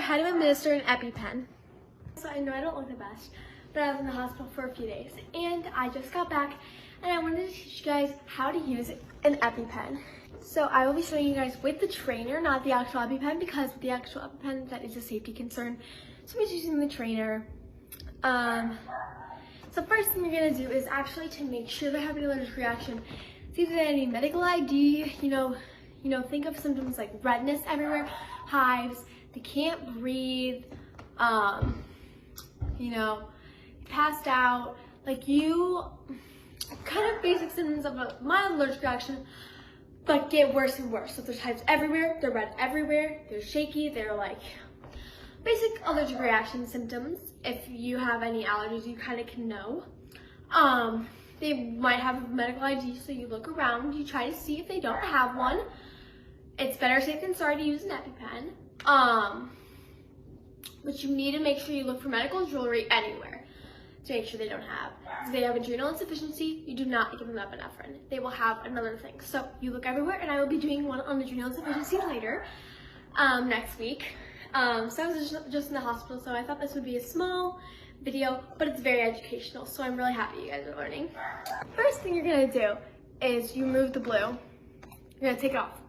how to administer an EpiPen. So I know I don't look the best, but I was in the hospital for a few days and I just got back and I wanted to teach you guys how to use an EpiPen. So I will be showing you guys with the trainer, not the actual EpiPen, because with the actual EpiPen, that is a safety concern. So I'm just using the trainer. So first thing you're gonna do is actually to make sure they're having an allergic reaction, see if they have any medical ID, you know, think of symptoms like redness everywhere, hives, they can't breathe, passed out, like kind of basic symptoms of a mild allergic reaction, but get worse and worse. So there's hives everywhere, they're red everywhere, they're shaky, they're like basic allergic reaction symptoms. If you have any allergies, you kind of can know. They might have a medical ID, so you look around, you try to see if they don't have one. It's better safe than sorry to use an EpiPen. But you need to make sure you look for medical jewelry anywhere to make sure they don't have. If they have adrenal insufficiency, you do not give them epinephrine. They will have another thing. So you look everywhere, and I will be doing one on adrenal insufficiency later, next week. So I was just in the hospital, so I thought this would be a small video, but it's very educational, so I'm really happy you guys are learning. First thing you're gonna do is you remove the blue. You're gonna take it off.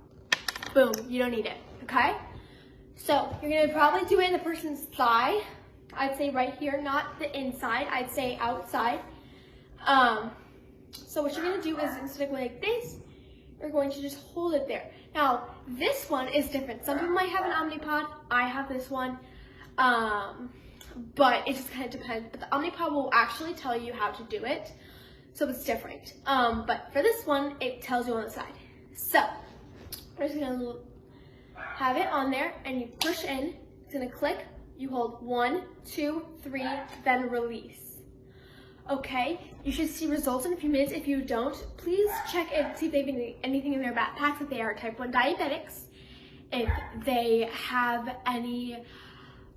Boom, you don't need it, okay? So you're gonna probably do it in the person's thigh. I'd say right here, not the inside, I'd say outside. So what you're gonna do is instead of going like this, you're going to just hold it there. Now, this one is different. Some people might have an Omnipod. I have this one, but it just kind of depends. But the Omnipod will actually tell you how to do it, so it's different. But for this one, it tells you on the side. So, we're just gonna have it on there, and you push in. It's gonna click. You hold 1, 2, 3, then release. Okay, you should see results in a few minutes. If you don't, please check and see if they have anything in their backpacks, if they are type 1 diabetics, if they have any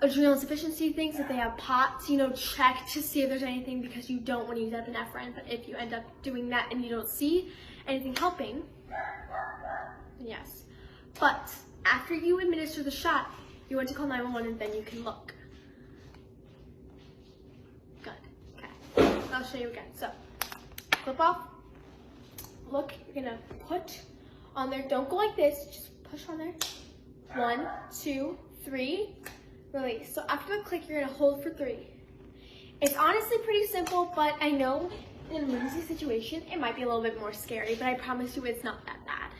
adrenal insufficiency things, if they have POTS, check to see if there's anything, because you don't want to use epinephrine. But if you end up doing that and you don't see anything helping, yes. But after you administer the shot, you want to call 911 and then you can look. I'll show you again. So, flip off, look, you're gonna put on there, don't go like this, just push on there. 1, 2, 3, release. So after the click, you're gonna hold for 3. It's honestly pretty simple, but I know in an emergency situation, it might be a little bit more scary, but I promise you it's not that bad.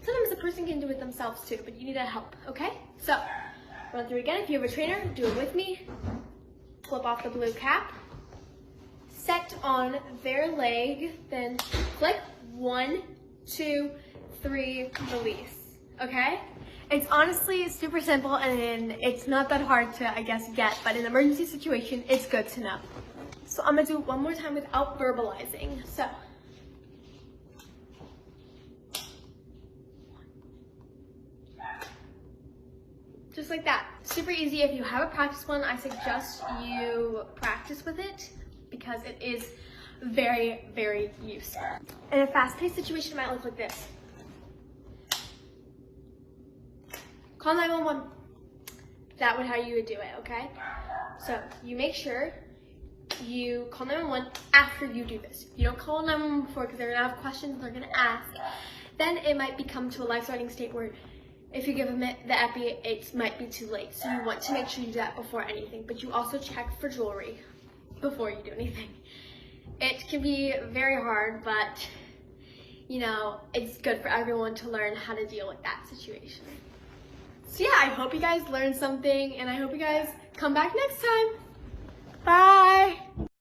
Sometimes a person can do it themselves too, but you need help, okay? So, run through again. If you have a trainer, do it with me. Flip off the blue cap. Set on their leg, then click 1, 2, 3, release, okay? It's honestly super simple, and it's not that hard to, I guess, get, but in an emergency situation, it's good to know. So I'm gonna do it one more time without verbalizing. So, just like that, super easy. If you have a practice one, I suggest you practice with it, because it is very, very useful. In a fast-paced situation, it might look like this. Call 911. That would how you would do it, okay? So you make sure you call 911 after you do this. You don't call 911 before, because they're gonna have questions they're gonna ask. Then it might become to a life-threatening state where if you give them the epi, it might be too late. So you want to make sure you do that before anything, but you also check for jewelry before you do anything. It can be very hard, but it's good for everyone to learn how to deal with that situation. So yeah, I hope you guys learned something, and I hope you guys come back next time. Bye!